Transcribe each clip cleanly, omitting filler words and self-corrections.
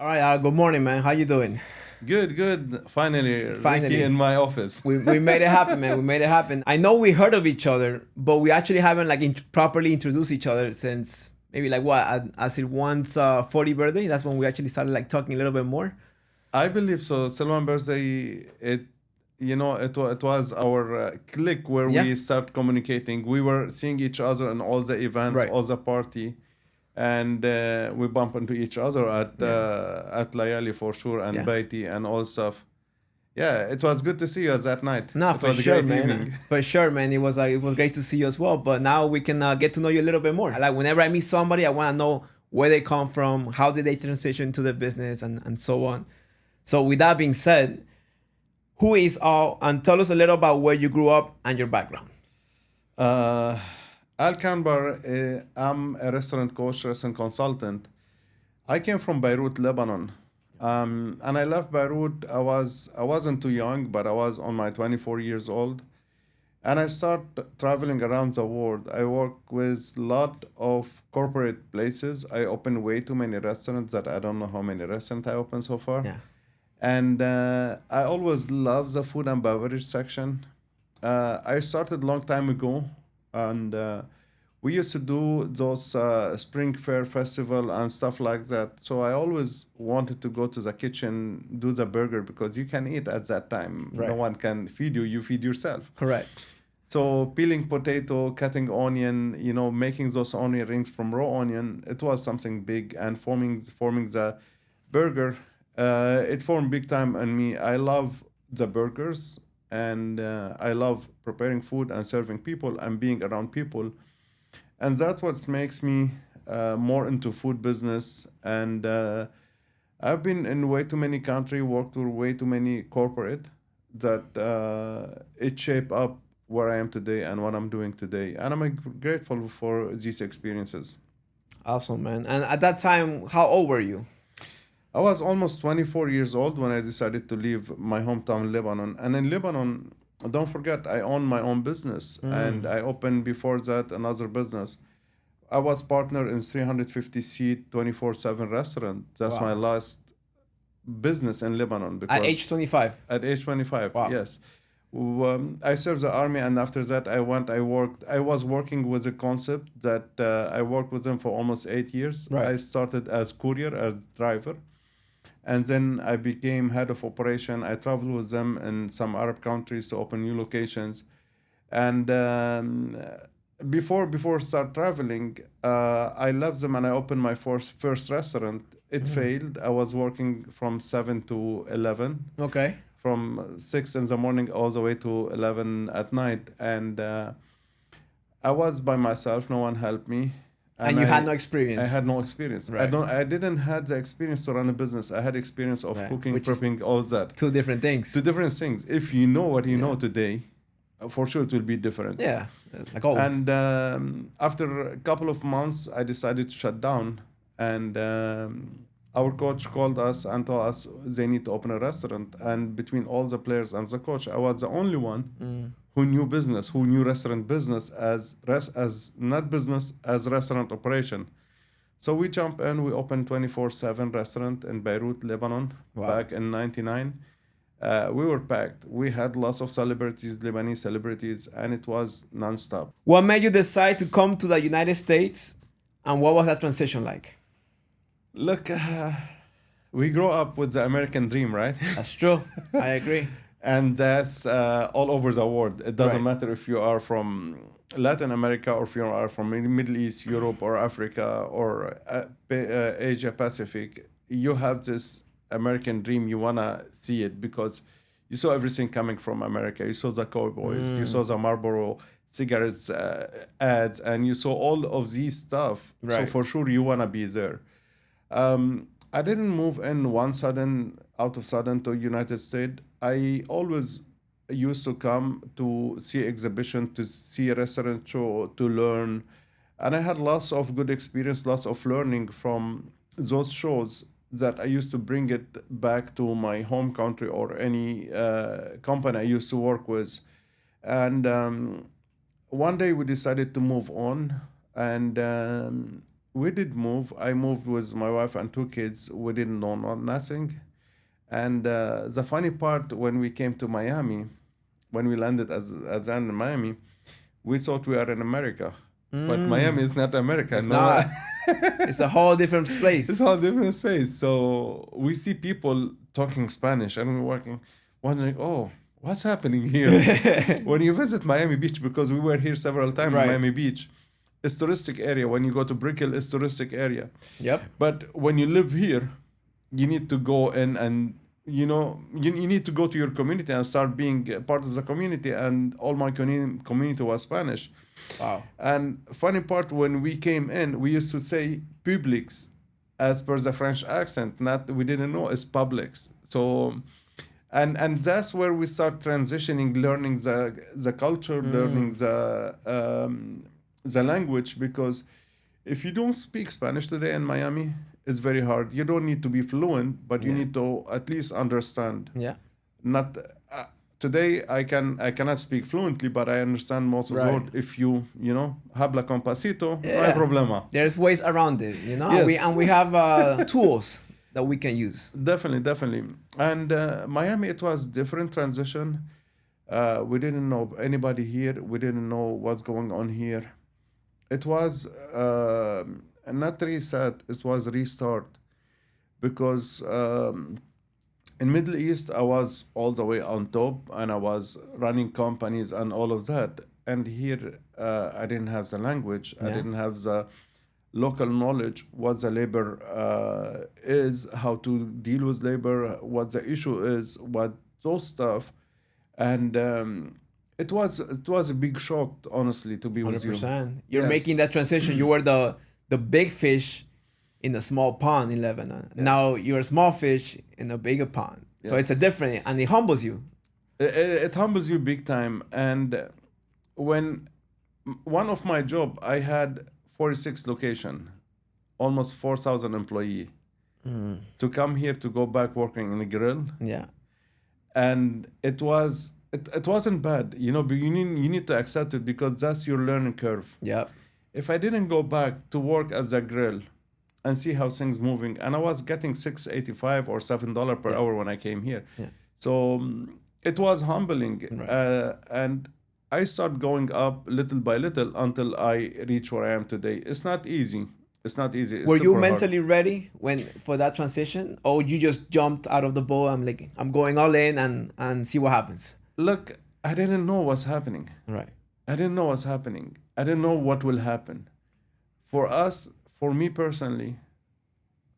All right, good morning, man. How you doing? Good, good. Finally, Ricky Finally, in my office. we made it happen, man. We made it happen. I know we heard of each other, but we actually haven't like properly introduced each other since maybe like what as it once 40 birthday. That's when we actually started like talking a little bit more. I believe so. Salman birthday, it was our click where Yeah, we start communicating. We were seeing each other in all the events, right. all the party, and we bump into each other Yeah, at Layali for sure and yeah. Baiti and all stuff. Yeah, it was good to see you that night. No, It for was a sure, great man. evening. For sure, man. It was great to see you as well. But now we can get to know you a little bit more. Like whenever I meet somebody, I want to know where they come from, how did they transition to the business, and so on. So with that being said, who is all and tell us a little about where you grew up and your background. Uh, Al Kanbar, I'm a restaurant coach, restaurant consultant. I came from Beirut, Lebanon, and I left Beirut. I wasn't too young, but I was on my 24 years old, and I started traveling around the world. I work with a lot of corporate places. I opened way too many restaurants that I don't know how many restaurants I opened so far, Yeah. and I always love the food and beverage section. I started a long time ago, and we used to do those spring fair festival and stuff like that. So I always wanted to go to the kitchen, do the burger because you can eat at that time. No Right. one can feed you; you feed yourself. Correct. So peeling potato, cutting onion, making those onion rings from raw onion, it was something big. And forming the burger, it formed big time on me. I love the burgers, and I love preparing food and serving people and being around people, and that's what makes me more into food business. And I've been in way too many country, worked with way too many corporate that it shaped up where I am today and what I'm doing today. And I'm grateful for these experiences. Awesome, man. And at that time, how old were you? I was almost 24 years old when I decided to leave my hometown, Lebanon. And in Lebanon, don't forget, I own my own business, and Mm. I opened before that another business. I was partner in 350 seat 24/7 restaurant. That's my Wow. last business in Lebanon At because age 25. at age 25, Wow. yes. I served the army, and after that, I worked. I was working with a concept that I worked with them for almost 8 years. Right. I started as courier, as driver, and then I became head of operation. I traveled with them in some Arab countries to open new locations, and before start traveling, I left them and I opened my first restaurant. It Mm. failed. I was working from 7 to 11, Okay. from 6 in the morning all the way to 11 at night, and I was by myself. No one helped me, And and you had no I experience. had no experience. Right. I didn't had the experience to run a business. I had experience of Right. cooking, Which is prepping, all that. two different things. Two different things. If you know what you Yeah. know today, for sure it will be different. Yeah. Like always. And after a couple of months, I decided to shut down. And our coach called us and told us they need to open a restaurant. And between all the players and the coach, I was the only one Mm. who knew business, who knew restaurant business as not business, as restaurant operation. So we jump in. We opened 24/7 restaurant in Beirut, Lebanon, Wow. back in '99. We were packed. We had lots of celebrities, Lebanese celebrities, and it was nonstop. What made you decide to come to the United States, and what was that transition like? Look, we grow up with the American dream, right? That's true. I agree. And that's all over the world. It doesn't Right. matter if you are from Latin America or if you are from Middle East, Europe, or Africa, or Asia Pacific. You have this American dream. You wanna see it because you saw everything coming from America. You saw the cowboys. You saw Mm. the Marlboro cigarettes ads, and you saw all of these stuff. So Right. for sure, you wanna be there. I didn't move in one sudden out of sudden to United States. I always used to come to see exhibition, to see a restaurant show, to learn, and I had lots of good experience, lots of learning from those shows that I used to bring it back to my home country or any company I used to work with. And one day we decided to move on, and we did move. I moved with my wife and two kids. We didn't know nothing. And the funny part, when we came to Miami, when we landed as in Miami, we thought we are in America. But Miami is not America. It's No, not. It's a whole different place. it's a whole different space. So we see people talking Spanish, and we're wondering, oh, what's happening here? When you visit Miami Beach, because we were here several times, Right. Miami Beach, it's touristic area. When you go to Brickell, it's touristic area. Yep. But when you live here, you need to go in and you need to go to your community and start being a part of the community. And all my community was Spanish. Wow. And funny part, when we came in, we used to say Publix as per the French accent. Not, we didn't know it's Publix. So, and that's where we start transitioning, learning the culture, learning the language. Because if you don't speak Spanish today in Miami, it's very hard. You don't need to be fluent, but you need to at least understand. Yeah. Not today I cannot speak fluently, but I understand most of the Right. word. If you habla con pasito, no hay problema. There's ways around it, Yes. and we have tools that we can use. Definitely. And Miami, it was different transition. We didn't know anybody here. We didn't know what's going on here. It was not reset. It was restart, because in Middle East I was all the way on top, and I was running companies and all of that. And here I didn't have the language. I didn't have the local knowledge, what the labor is, how to deal with labor, what the issue is, what those stuff. And it was a big shock, honestly, to be with you. 100%. You're Yes. making that transition. You were the big fish in a small pond in Lebanon. Yes. Now you're a small fish in a bigger pond. So Yes. it's a different, and it humbles you. It humbles you big time. And when one of my job, I had 46 location, almost 4,000 employee. To come here to go back working in a grill, Yeah. and it wasn't bad, but you need to accept it, because that's your learning curve. Yep. If I didn't go back to work at the grill and see how things moving, and I was getting $6.85 or $7 per hour when I came here. Yeah. So it was humbling. Right. And I start going up little by little until I reach where I am today. It's not easy. It's Were you super hard. mentally ready for that transition, or you just jumped out of the boat? I'm going all in and see what happens. Look, I didn't know what's happening. Right. I didn't know what's happening. I didn't know what will happen. For me personally,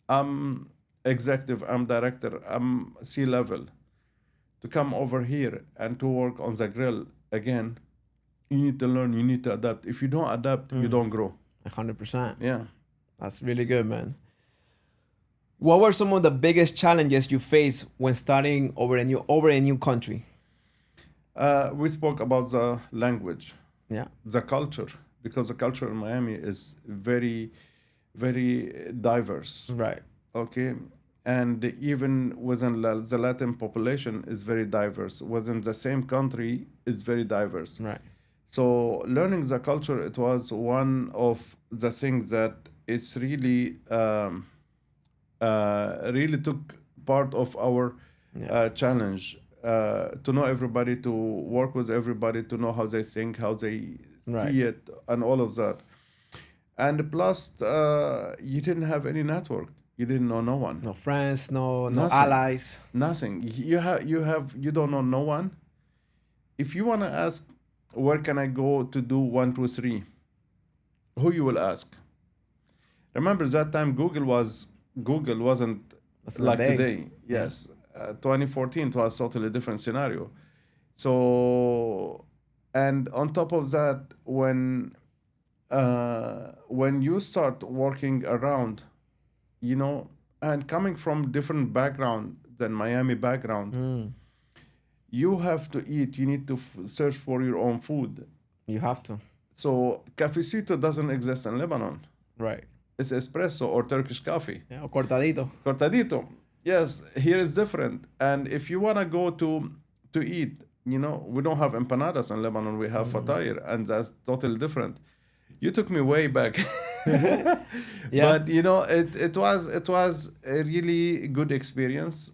I'm executive, I'm director, I'm C-level. To come over here and to work on the grill again, you need to learn, you need to adapt. If you don't adapt, you don't grow. 100%. Yeah. That's really good, man. What were some of the biggest challenges you faced when starting over a new country? We spoke about the language, Yeah. the culture, because the culture in Miami is very, very diverse. Right. Okay. And even within the Latin population is very diverse. Within the same country, it's very diverse. Right. So learning the culture, it was one of the things that it's really really took part of our challenge. To know everybody, to work with everybody, to know how they think, how they see it, and all of that. And plus, you didn't have any network. You didn't know no one. No friends, no Nothing. allies. Nothing. You don't know no one. If you want to ask, where can I go to do 1, 2, 3? Who you will ask? Remember that time Google wasn't like big. today. Yes. 2014 it was totally different scenario. So, and on top of that, when you start working around, and coming from different background than Miami background, you have to eat. You need to search for your own food. You have to. So cafecito doesn't exist in Lebanon. Right. It's espresso or Turkish coffee. Yeah, o cortadito. Cortadito. Yes, here is different. And if you want to go to eat, we don't have empanadas in Lebanon. We have fatayr, and that's totally different. You took me way back. Yeah. But you know, it was a really good experience.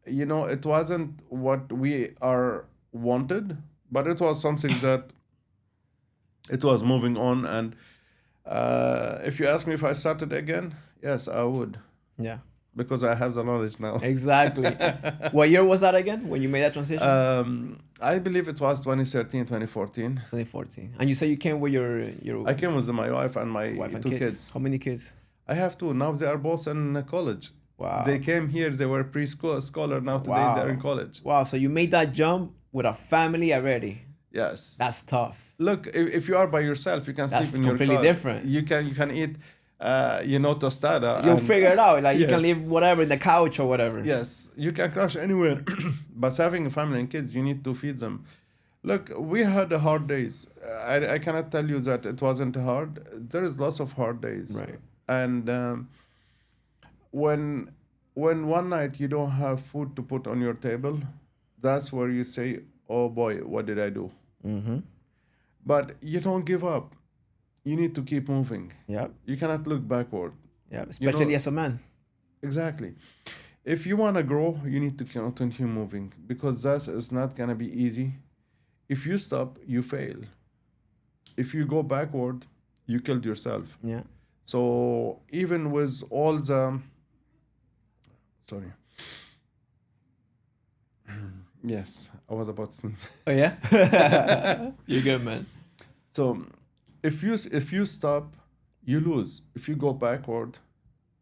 You know, it wasn't what we are wanted, but it was something that it was moving on. And if you ask me if I started again, yes, I would, Yeah. because I have the knowledge now. Exactly. What year was that again when you made that transition? I believe it was 2013, 2014. 2014. And you say you came with your I came with my wife and my wife and two kids. kids. How many kids? I have two. Now they are both in college. Wow. They came here, they were preschool scholar. Now today they're in college. Wow. So you made that jump with a family already. Yes. That's tough. Look, if you are by yourself, you can That's sleep in your completely car. different. You can eat, tostada. You'll and- figure it out. Like you can Yes. live whatever in the couch or whatever. Yes, you can crash anywhere. But having a family and kids, you need to feed them. Look, we had hard days. I cannot tell you that it wasn't hard. There is lots of hard days. Right. And when one night you don't have food to put on your table, that's where you say, "Oh boy, what did I do?" Mm-hmm. But you don't give up. You need to keep moving. Yep. You cannot look backward. Yep. Especially as a man. Exactly. If you want to grow, you need to continue moving, because that is not going to be easy. If you stop, you fail. If you go backward, you killed yourself. Yeah. So even with all the, sorry. Yes, I was about to sneeze. Oh yeah. You're good, man. So if you stop, you lose. If you go backward,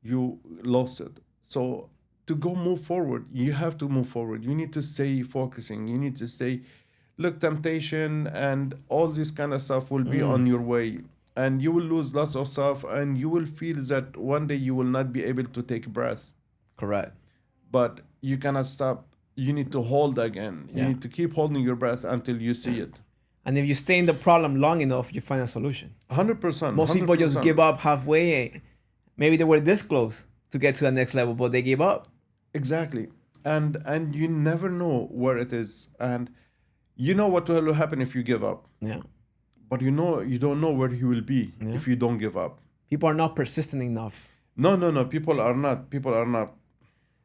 you lost it. So to go move forward, you have to move forward. You need to stay focusing. You need to stay, look, temptation and all this kind of stuff will be on your way. And you will lose lots of stuff, and you will feel that one day you will not be able to take breath. Correct. But you cannot stop. You need to hold again. You Yeah. need to keep holding your breath until you see it. And if you stay in the problem long enough, you find a solution. 100%. Most people just 100%. give up halfway. Maybe they were this close to get to the next level, but they give up. Exactly. And you never know where it is. And you know what will happen if you give up. Yeah. But you don't know where you will be Yeah. if you don't give up. People are not persistent enough. No. People are not. People are not.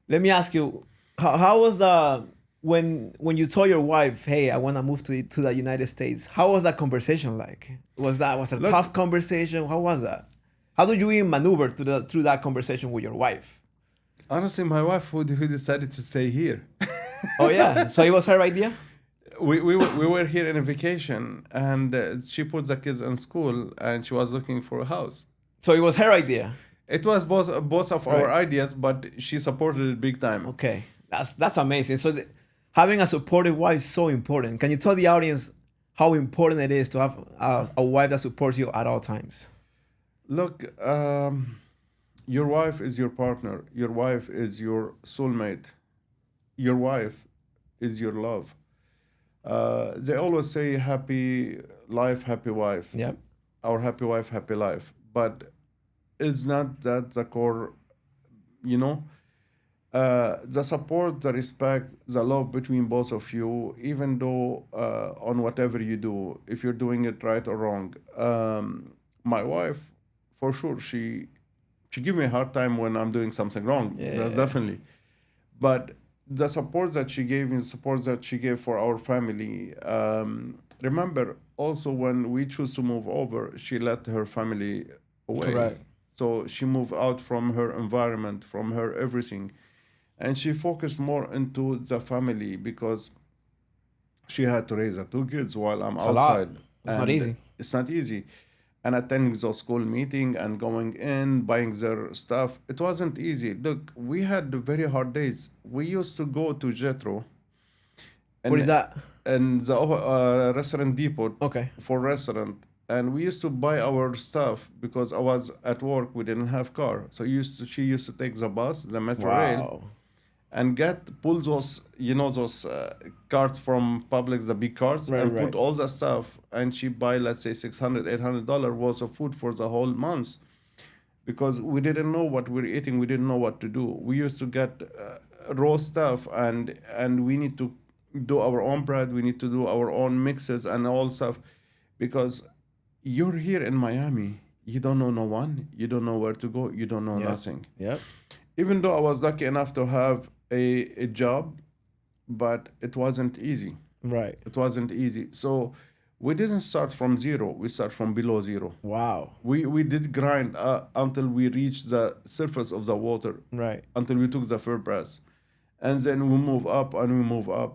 Let me ask you, how was the when you told your wife, "Hey, I want to move to the United States"? How was that conversation like? Was it a Look- tough conversation? How was that? How did you even maneuver through that conversation with your wife? Honestly, my wife who decided to stay here. Oh yeah, so it was her idea. We were here in a vacation, and she put the kids in school, and she was looking for a house. So it was her idea. It was both of our Right. ideas, but she supported it big time. Okay, that's amazing. So having a supportive wife is so important. Can you tell the audience how important it is to have a wife that supports you at all times? Look, your wife is your partner. Your wife is your soulmate. Your wife is your love. They always say happy life, happy wife. Yep. Our happy wife, happy life. But is not that the core, you know? The support, the respect, the love between both of you, even though on whatever you do, if you're doing it right or wrong. My wife, for sure, she give me a hard time when I'm doing something wrong. Yeah. That's definitely. But the support that she gave me, the support that she gave for our family. Remember, also when we choose to move over, she let her family away. Correct. So she moved out from her environment, from her everything. And she focused more into the family because she had to raise the two kids while I'm It's a lot. outside. It's not And easy. It's not easy. And attending those school meeting and going in, buying their stuff, it wasn't easy. Look, we had very hard days. We used to go to Jetro. What is that? And the restaurant depot Okay. for restaurant. And we used to buy our stuff because I was at work. We didn't have car, so she used to take the bus, the metro rail, Wow. and pull those those carts from Publix, the big carts, Right, and right. put all the stuff. And she buy, let's say, $600-$800 worth of food for the whole month, because we didn't know what we were eating. We didn't know what to do. We used to get raw stuff, and we need to do our own bread. We need to do our own mixes and all stuff, because you're here in Miami. you don't know no one, you don't know where to go, you don't know Yep. nothing. Yep. Even though I was lucky enough to have a job, but it wasn't easy. Right. It wasn't easy. So we didn't start from zero. We start from below zero. Wow. We did grind until we reached the surface of the water, Right. until we took the first breath, and then we move up and we move up.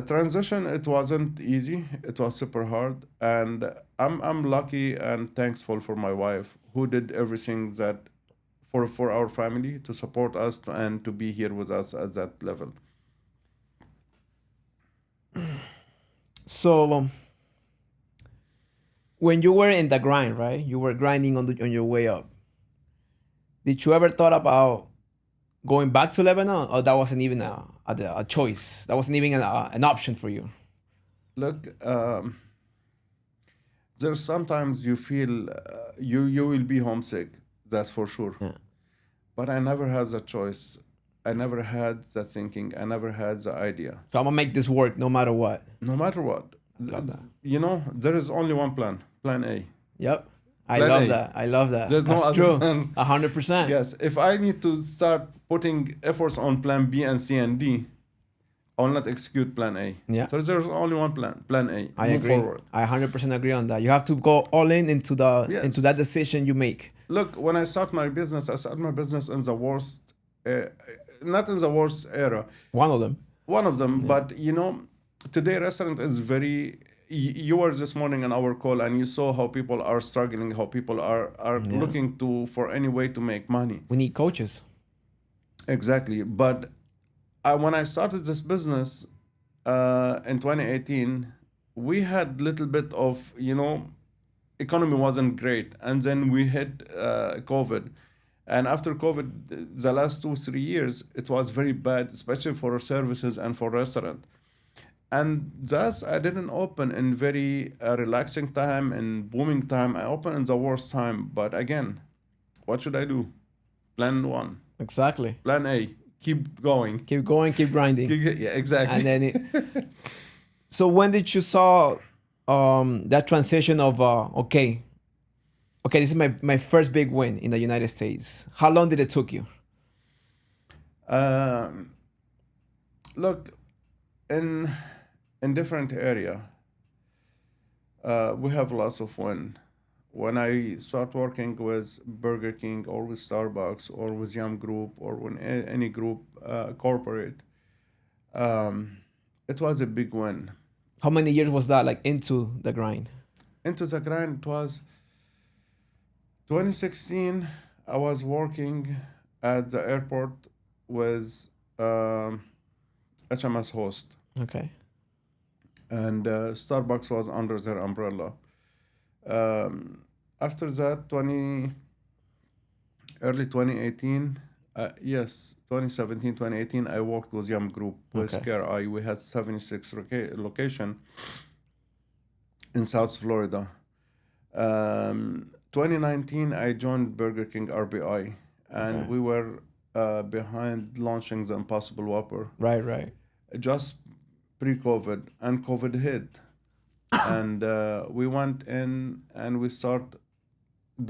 Transition, it wasn't easy. It was super hard, and I'm lucky and thankful for my wife who did everything that for our family to support us and to be here with us at that level. So when you were in the grind, right? You were grinding on your way up. Did you ever thought about going back to Lebanon, or that wasn't even a choice? That wasn't even an option for you. Look, there's sometimes you feel you will be homesick. That's for sure. Yeah. But I never had the choice. I never had the thinking. I never had the idea. So I'm gonna make this work no matter what. No matter what, Love that. you know, there is only one plan. Plan A. Yep. I Plan love A. that. I love that. There's no That's other true. plan. 100%. Yes. If I need to start putting efforts on plan B and C and D, I will not execute plan A. Yeah. So there's only one plan. Plan A. I Move agree. forward. I 100% agree on that. You have to go all in into Yes. into that decision you make. Look, when I start my business, I start my business in the worst, not in the worst era. One of them. One of them, but you know, today restaurant is very. You were this morning on our call, and you saw how people are struggling, how people are looking to for any way to make money. We need coaches. Exactly, but when I started this business in 2018, we had little bit of economy wasn't great, and then we hit COVID. And after COVID, the last 2 3 years, it was very bad, especially for services and for restaurant. And thus, I didn't open in very relaxing time and booming time. I opened in the worst time. But again, what should I do? Plan one, Exactly. plan A, keep going. Keep going, keep grinding. Yeah, exactly. And then so when did you saw that transition of okay, this is my first big win in the United States. How long did it took you? Look, in different area, we have lots of win. When I start working with Burger King or with Starbucks or with Yum Group or when any group corporate, it was a big win. How many years was that like into the grind? Into the grind, it was 2016. I was working at the airport with HMS Host, Okay. and Starbucks was under their umbrella. After that, early 2018, yes, 2017, 2018, I worked with Yum Group with Okay. Care I. We had 76 location in South Florida. 2019, I joined Burger King RBI, and Okay. we were behind launching the Impossible Whopper Right. just pre-COVID, and COVID hit, and we went in and we start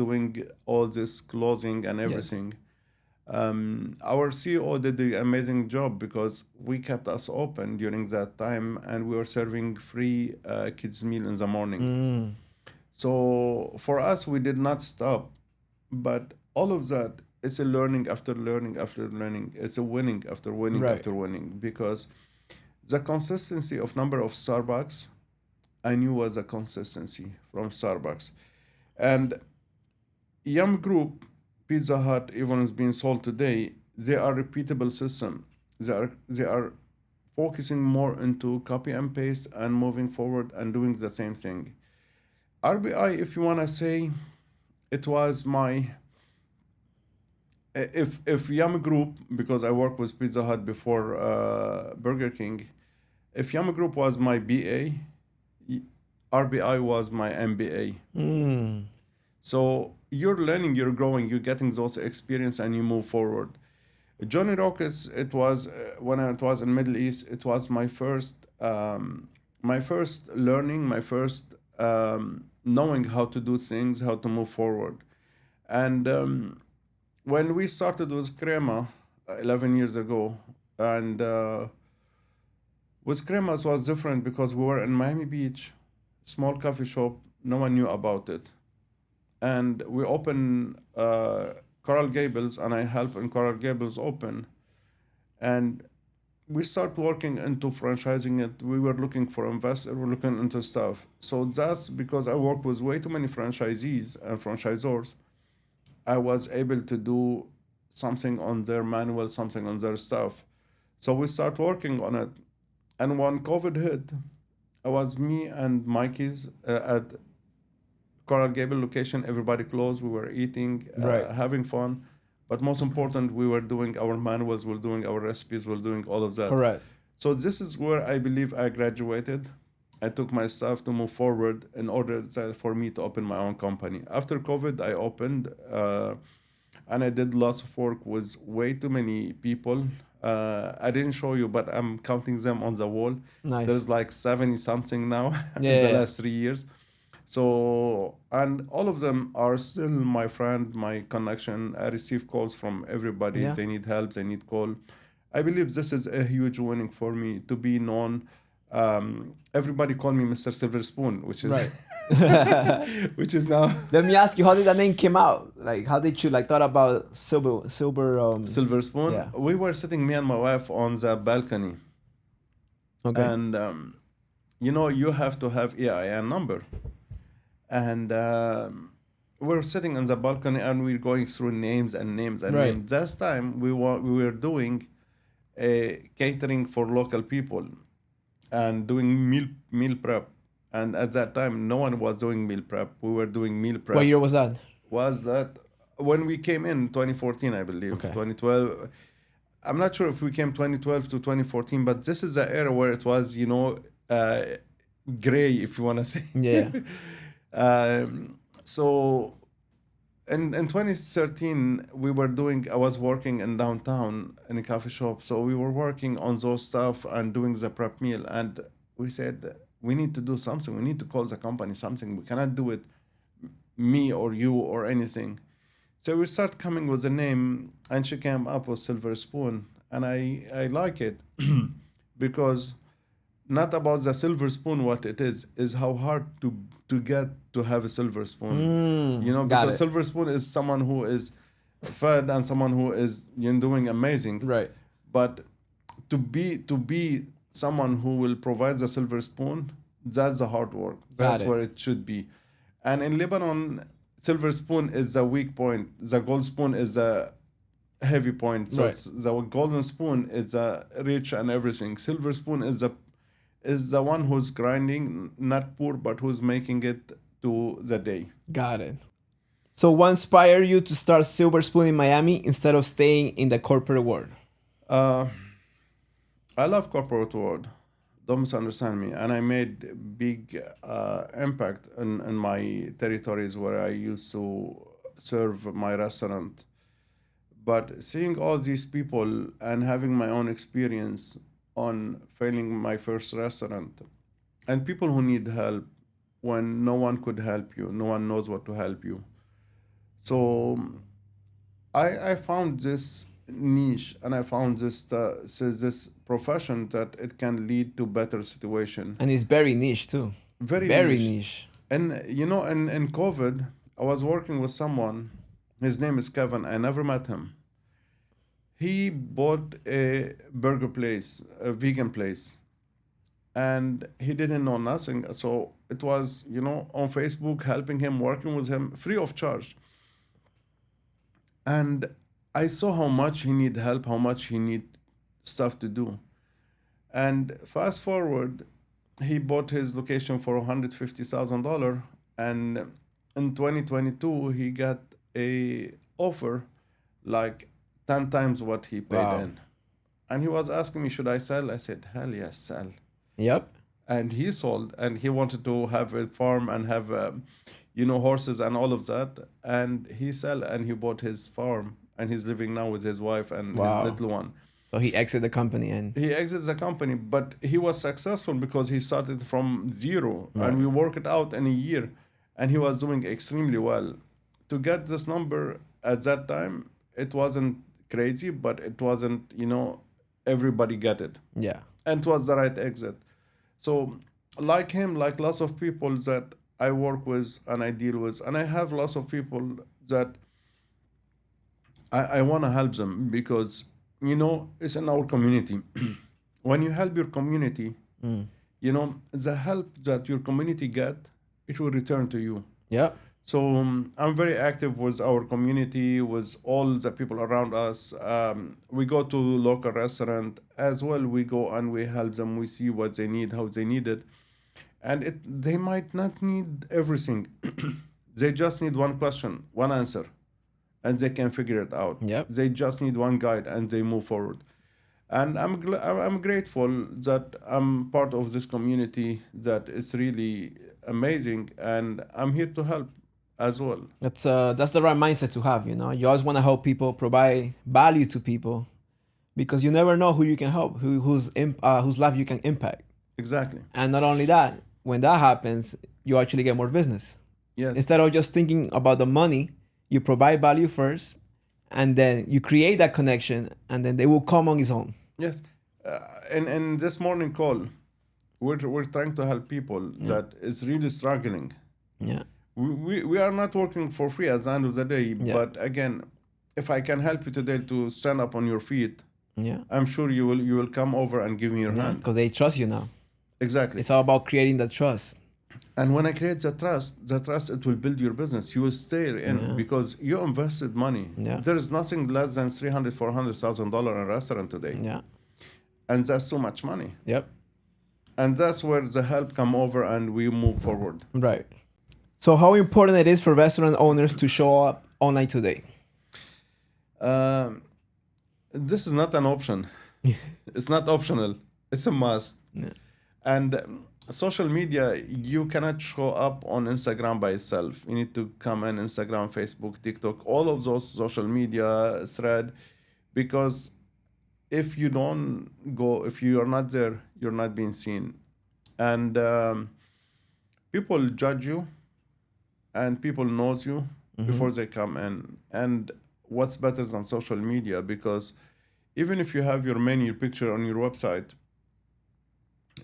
doing all this closing and everything. Our CEO did the amazing job because we kept us open during that time, and we were serving free kids meal in the morning. So for us, we did not stop, but all of that is a learning after learning after learning. It's a winning after winning Right. after winning, because the consistency of number of Starbucks, I knew was a consistency from Starbucks. And Yum Group, Pizza Hut, even is being sold today, they are repeatable system. They are focusing more into copy and paste and moving forward and doing the same thing. RBI, if you wanna say, it was my if Yum Group, because I worked with Pizza Hut before Burger King, if Yum Group was my BA, RBI was my MBA. So you're learning, you're growing, you're getting those experience, and you move forward. Johnny Rockets, it was when I was in Middle East, it was my first learning, my first knowing how to do things, how to move forward. And when we started with Crema 11 years ago, and with Cremas was different because we were in Miami Beach, small coffee shop, no one knew about it. And we opened Coral Gables, and I helped in Coral Gables open. And we start working into franchising it. We were looking for investors, we're looking into stuff. So that's because I work with way too many franchisees and franchisors. I was able to do something on their manual, something on their stuff. So we start working on it. And when COVID hit, it was me and Mikey's at Coral Gable location. Everybody closed. We were eating, Right. having fun. But most important, we were doing our manuals, we're doing our recipes, we're doing all of that. Correct. So this is where I believe I graduated. I took my stuff to move forward in order for me to open my own company. After COVID, I opened, and I did lots of work with way too many people. I didn't show you, but I'm counting them on the wall. Nice. There's like 70 something now in Yeah, the yeah. last 3 years. So, and all of them are still my friend, my connection. I receive calls from everybody. Yeah. They need help, they need call. I believe this is a huge winning for me to be known. Everybody call me Mr. Silver Spoon, which is Right. which is now Let me ask you, how did that name came out? Like, how did you thought about silver? Silver Spoon. Yeah. We were sitting, me and my wife, on the balcony, Okay. and you have to have EIN number, and we're sitting on the balcony and we're going through names and names and Right. names. This time we were doing a catering for local people and doing meal prep. And at that time, no one was doing meal prep. We were doing meal prep. What year was that? Was that when we came in 2014, I believe. Okay. 2012. I'm not sure if we came 2012 to 2014, but this is the era where it was, gray, if you want to say. Yeah. So in 2013, I was working in downtown in a coffee shop. So we were working on those stuff and doing the prep meal. And we said, we need to do something. We need to call the company something. We cannot do it me or you or anything. So we start coming with a name, and she came up with Silver Spoon. And I like it because not about the silver spoon, what it is how hard to get to have a silver spoon. Got Because it. silver spoon is someone who is fed and someone who is doing amazing. Right. But to be someone who will provide the silver spoon, that's the hard work. That's it. where it should be. And in Lebanon, silver spoon is the weak point. The gold spoon is a heavy point. So Right. the golden spoon is rich and everything. Silver spoon is the one who's grinding, not poor, but who's making it to the day. Got it. So what inspired you to start Silver Spoon in Miami instead of staying in the corporate world? I love corporate world. Don't misunderstand me. And I made big impact in my territories where I used to serve my restaurant. But seeing all these people and having my own experience on failing my first restaurant, and people who need help when no one could help you, no one knows what to help you. So I found this niche, and I found this profession that it can lead to better situation. And it's very niche too. Very niche. And in COVID, I was working with someone. His name is Kevin. I never met him. He bought a burger place, a vegan place, and he didn't know nothing. So it was, on Facebook, helping him, working with him, free of charge. And I saw how much he need help, how much he need stuff to do. And fast forward, he bought his location for $150,000, and in 2022 he got a offer like 10 times what he paid Wow. in. And he was asking me, should I sell? I said, hell yes, sell. Yep. And he sold, and he wanted to have a farm and have horses and all of that. And he sell, and he bought his farm, and he's living now with his wife and Wow. his little one. So he exited the company and He exits the company, but he was successful because he started from zero, Right. and we worked it out in a year. and he was doing extremely well. To get this number at that time, it wasn't crazy, but it wasn't, everybody get it. Yeah. And it was the right exit. So, like him, like lots of people that I work with and I deal with, and I have lots of people that I want to help them because, it's in our community. When you help your community, the help that your community get, it will return to you. Yeah. So I'm very active with our community, with all the people around us. We go to local restaurant as well. We go and we help them. We see what they need, how they need it, and they might not need everything. They just need one question, one answer, and they can figure it out. Yep. They just need one guide, and they move forward. And I'm grateful that I'm part of this community. That it's really amazing, and I'm here to help as well. That's the right mindset to have. You always want to help people, provide value to people, because you never know who you can help, whose life you can impact. Exactly. And not only that, when that happens, you actually get more business. Yes. Instead of just thinking about the money, you provide value first, and then you create that connection, and then they will come on its own. Yes. In this morning call, we're trying to help people that is really struggling. Yeah. We are not working for free at the end of the day, but again, if I can help you today to stand up on your feet, I'm sure you will come over and give me your hand. Because they trust you now. Exactly. It's all about creating the trust. And when I create the trust, it will build your business. You will stay in because you invested money. Yeah. There is nothing less than $300,000-$400,000 in a restaurant today. Yeah. And that's too much money. Yep. And that's where the help come over and we move forward. Right. So how important it is for restaurant owners to show up online today? This is not an option. It's not optional. It's a must. Yeah. And social media, you cannot show up on Instagram by itself. You need to come in Instagram, Facebook, TikTok, all of those social media thread, because if you don't go, if you are not there, you're not being seen. And people judge you and people knows you before they come in. And what's better than social media? Because even if you have your menu picture on your website,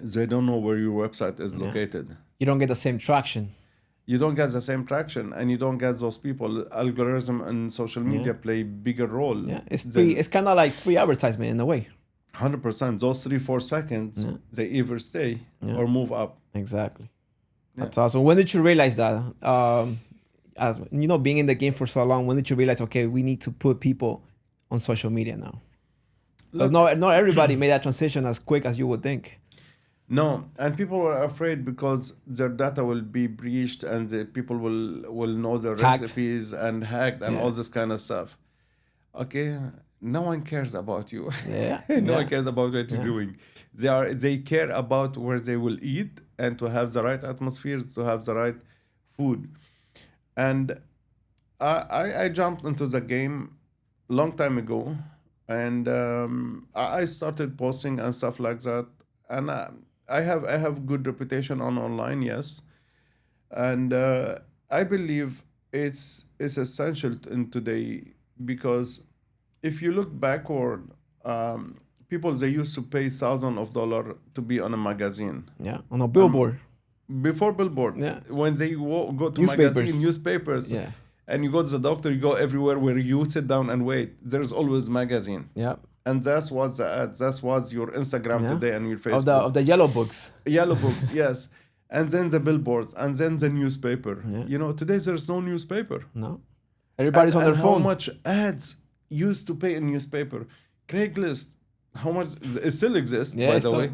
they don't know where your website is located. You don't get the same traction. You don't get the same traction, and you don't get those people. Algorithm and social media play bigger role. Yeah, it's free. It's kind of like free advertisement in a way. 100%. Those 3-4 seconds, they either stay or move up. Exactly. That's awesome. When did you realize that? As being in the game for so long, when did you realize, okay, we need to put people on social media now? Because not everybody made that transition as quick as you would think. No, and people were afraid because their data will be breached and the people will know their recipes and hacked and all this kind of stuff. Okay, no one cares about you. No one cares about what you're doing. They care about where they will eat and to have the right atmosphere, to have the right food. And I jumped into the game long time ago, and I started posting and stuff like that. And I have good reputation online, yes, and I believe it's essential in today, because if you look backward, people, they used to pay thousands of dollars to be on a magazine. Yeah, on a billboard. Before billboard, when they go to newspapers, and you go to the doctor, you go everywhere where you sit down and wait. There's always magazine. Yeah. And that's what the ad. That's what your Instagram today and your Facebook. Of the yellow books. Yellow books, yes. And then the billboards, and then the newspaper. Yeah. Today there's no newspaper. No. Everybody's on their phone. How much ads used to pay in newspaper? Craigslist, how much? It still exists, by the way.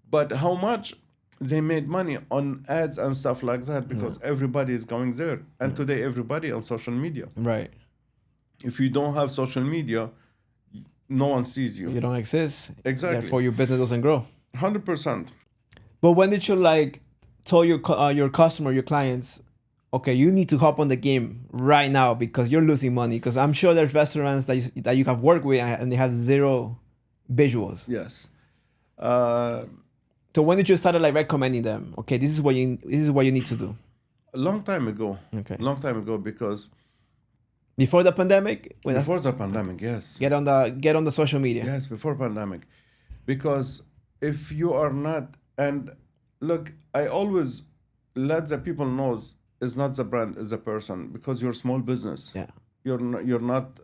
But how much they made money on ads and stuff like that, because everybody is going there. And today everybody on social media. Right. If you don't have social media, no one sees you. You don't exist. Exactly. Therefore, your business doesn't grow. 100%. But when did you tell your customer, your clients, okay, you need to hop on the game right now because you're losing money? Because I'm sure there's restaurants that you have worked with and they have zero visuals. Yes. So when did you start recommending them? Okay, this is what you need to do. A long time ago. Okay. Long time ago, because Before the pandemic? before the pandemic, yes. Get on the social media. Yes, before pandemic. Because if you are not, and look, I always let the people know it's not the brand, it's the person, because you're a small business. Yeah. You're not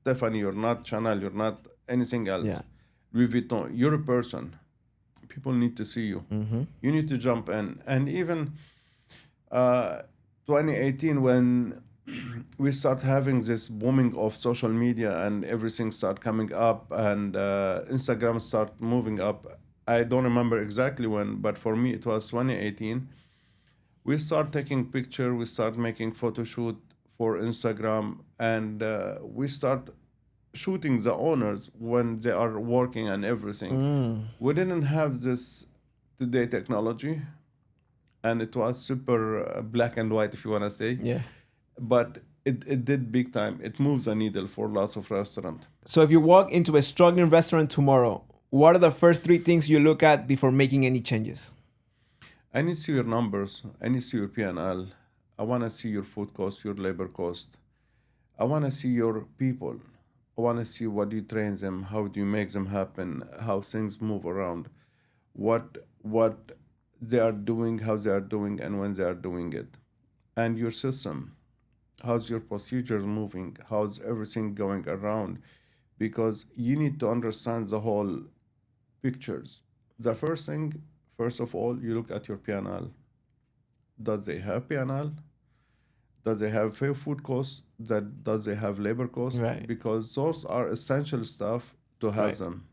Tiffany, you're not Chanel, you're not anything else. Yeah. Louis Vuitton, you're a person. People need to see you. Mm-hmm. You need to jump in. And even 2018, when we start having this booming of social media and everything start coming up, and Instagram start moving up. I don't remember exactly when, but for me it was 2018. We start taking picture, we start making photo shoot for Instagram, and we start shooting the owners when they are working and everything. We didn't have this today technology, and it was super black and white, if you want to say. Yeah. But it did big time. It moves a needle for lots of restaurant. So if you walk into a struggling restaurant tomorrow, what are the first three things you look at before making any changes? I need to see your numbers. I need to see your P&L. I want to see your food cost, your labor cost. I want to see your people. I want to see what you train them, how do you make them happen, how things move around, what they are doing, how they are doing, and when they are doing it. And your system. How's your procedures moving? How's everything going around? Because you need to understand the whole pictures. The first thing, first of all, you look at your P&L. Does they have P&L? Does they have fair food costs? Does they have labor costs? Right. Because those are essential stuff to have Right. them.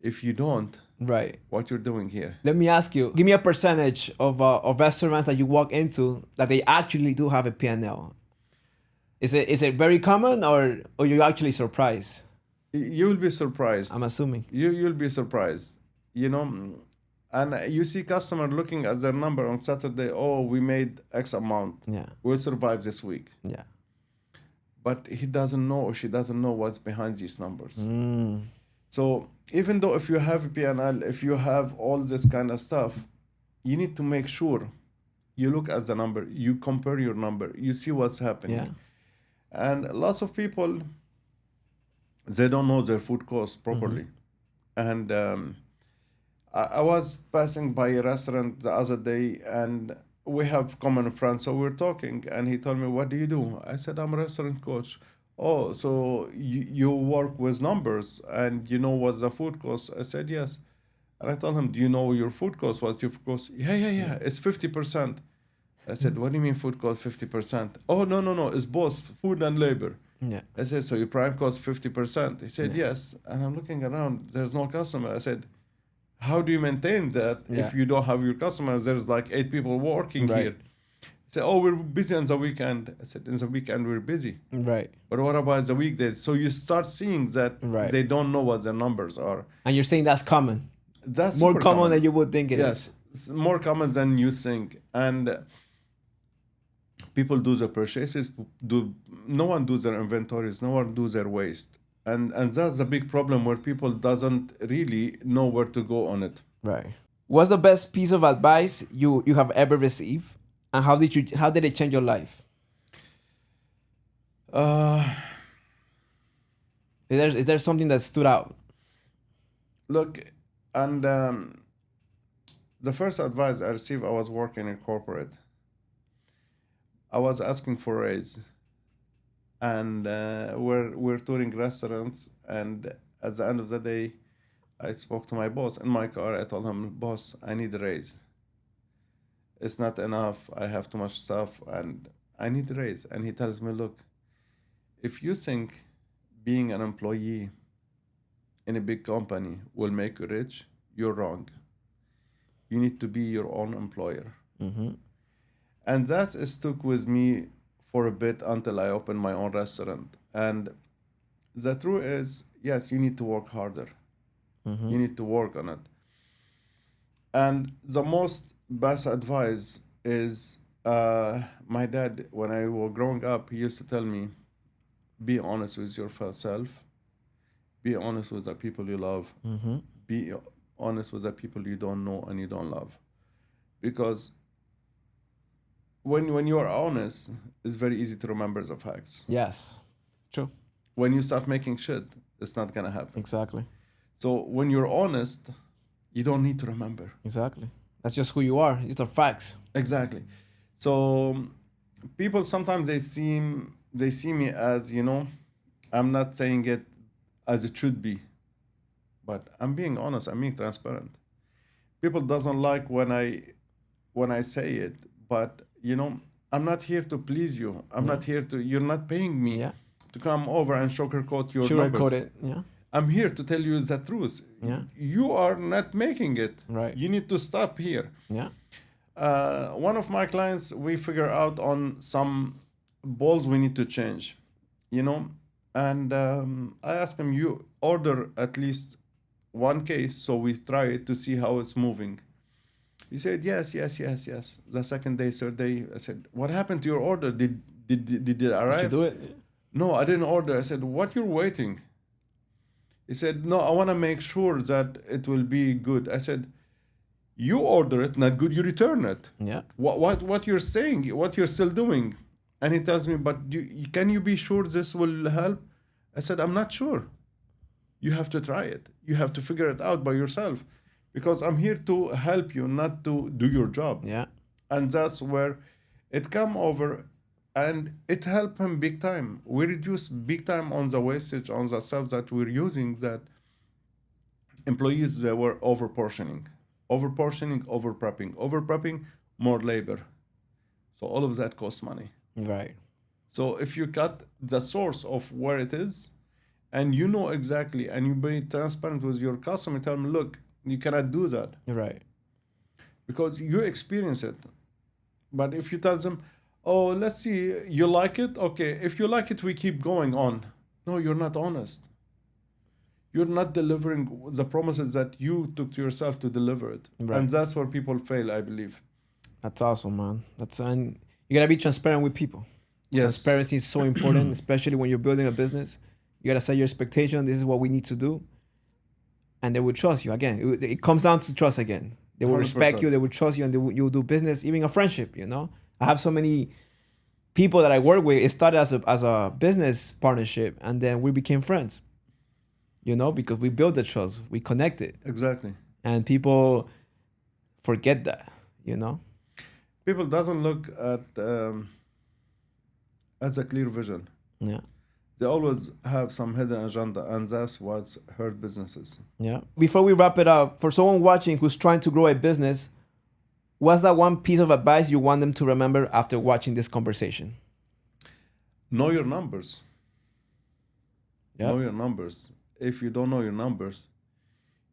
If you don't, Right. what you're doing here? Let me ask you, give me a percentage of restaurants that you walk into that they actually do have a P&L. Is it very common, or you actually surprised? You will be surprised. I'm assuming. You'll be surprised. You know, and you see customer looking at their number on Saturday. Oh, we made X amount. Yeah. We'll survive this week. Yeah. But he doesn't know, or she doesn't know what's behind these numbers. So even though if you have a P&L, if you have all this kind of stuff, you need to make sure you look at the number, you compare your number, you see what's happening. Yeah. And lots of people, they don't know their food costs properly. And I was passing by a restaurant the other day, and we have common friends, so we're talking, and he told me, what do you do? I said, I'm a restaurant coach. Oh, so you work with numbers and you know what the food costs? I said, yes. And I told him, do you know your food cost? What's your food cost? Yeah. It's 50%. I said, what do you mean food cost 50%? Oh, no. It's both food and labor. Yeah. I said, so your prime cost 50%? He said, yes. And I'm looking around, there's no customer. I said, how do you maintain that if you don't have your customers? There's like 8 people working here. He said, oh, we're busy on the weekend. I said, in the weekend, we're busy. Right. But what about the weekdays? So you start seeing that they don't know what their numbers are. And you're saying that's common? That's more super common than you would think it is. Yes, it's more common than you think. And people do their purchases, no one does their inventories, no one does their waste. And that's a big problem where people doesn't really know where to go on it. Right. What's the best piece of advice you have ever received, and how did it change your life? Is there something that stood out? Look, and the first advice I received, I was working in corporate. I was asking for a raise, and we're touring restaurants, and at the end of the day, I spoke to my boss in my car. I told him, boss, I need a raise. It's not enough. I have too much stuff, and I need a raise. And he tells me, look, if you think being an employee in a big company will make you rich, you're wrong. You need to be your own employer. And that stuck with me for a bit until I opened my own restaurant. And the truth is, yes, you need to work harder. You need to work on it. And the most best advice is my dad, when I was growing up, he used to tell me, be honest with yourself. Be honest with the people you love. Be honest with the people you don't know and you don't love. Because when you are honest, it's very easy to remember the facts. Yes. True. When you start making shit, it's not gonna happen. Exactly. So when you're honest, you don't need to remember. Exactly. That's just who you are. These are facts. Exactly. So people sometimes they see me as, you know, I'm not saying it as it should be, but I'm being honest. I'm being transparent. People doesn't like when I say it, but you know, I'm not here to please you. I'm not here to. You're not paying me Yeah. to come over and sugarcoat your Sugarcoat numbers. it. Yeah. I'm here to tell you the truth. Yeah. You are not making it. Right. You need to stop here. Yeah. One of my clients, we figure out on some balls we need to change, you know, and I ask him, you order at least one case, so we try it to see how it's moving. He said, yes, yes, yes, yes. The second day, third day, I said, what happened to your order? Did it arrive? Did you do it? No, I didn't order. I said, what you're waiting? He said, no, I want to make sure that it will be good. I said, you order it, not good, you return it. Yeah. What you're saying, what you're still doing. And he tells me, but can you be sure this will help? I said, I'm not sure. You have to try it. You have to figure it out by yourself, because I'm here to help you, not to do your job. Yeah. And that's where it come over, and it helped him big time. We reduce big time on the wastage, on the stuff that we're using, that employees, they were over prepping, more labor. So all of that costs money. Right. So if you cut the source of where it is, and you know exactly, and you be transparent with your customer, tell them, look, you cannot do that. Right. Because you experience it. But if you tell them, oh, let's see, you like it? Okay, if you like it, we keep going on. No, you're not honest. You're not delivering the promises that you took to yourself to deliver it. Right. And that's where people fail, I believe. That's awesome, man. And you gotta be transparent with people. Yes. Transparency is so important, especially when you're building a business. You gotta set your expectation. This is what we need to do, and they will trust you. Again, it comes down to trust again. They will respect 100%. you. They will trust you, and you'll do business, even a friendship. You know, I have so many people that I work with. It started as a business partnership, and then we became friends. You know, because we built the trust, we connected, Exactly. and people forget that. You know. People doesn't look at as a clear vision. Yeah. They always have some hidden agenda, and that's what's hurt businesses. Yeah. Before we wrap it up, for someone watching who's trying to grow a business, what's that one piece of advice you want them to remember after watching this conversation? Know your numbers. Yep. Know your numbers. If you don't know your numbers,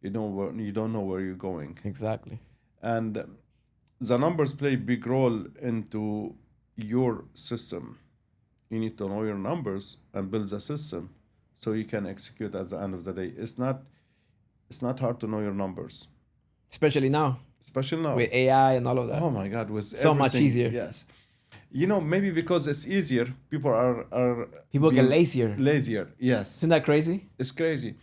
you don't know where you're going. Exactly. And the numbers play a big role into your system. You need to know your numbers and build a system so you can execute at the end of the day. It's not hard to know your numbers, Especially now especially now. with AI and all of that. Oh my God, with So much everything. easier. Yes, you know, maybe because it's easier, people are People get being lazier. Lazier, yes. Isn't that crazy? It's crazy.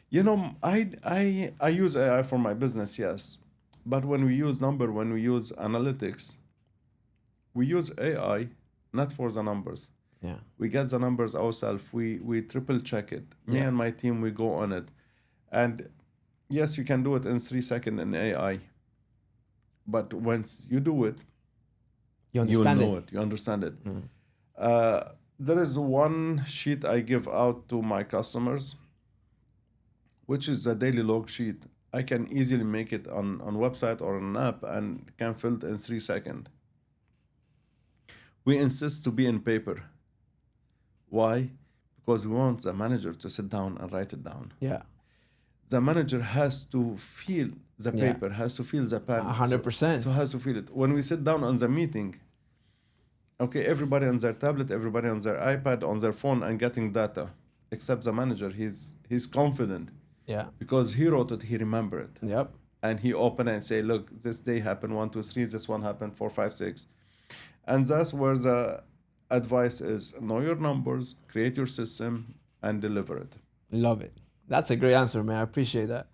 You know, I use AI for my business, yes, but when we use analytics, we use AI not for the numbers. Yeah. We get the numbers ourselves. We triple check it. Me Yeah. and my team, we go on it. And yes, you can do it in 3 seconds in AI. But once you do it, You understand know it. it. You understand it. Mm. There is one sheet I give out to my customers, which is a daily log sheet. I can easily make it on website or an app and can fill it in 3 seconds. We insist to be in paper. Why? Because we want the manager to sit down and write it down. Yeah. The manager has to feel the Yeah. paper, has to feel the pen. 100%. So has to feel it. When we sit down on the meeting, okay, everybody on their tablet, everybody on their iPad, on their phone, and getting data, except the manager. He's confident Yeah. because he wrote it, he remember it. Yep. And he open it and say, look, this day happened 1, 2, 3, this one happened 4, 5, 6. And that's where the advice is: know your numbers, create your system, and deliver it. Love it. That's a great answer, man. I appreciate that.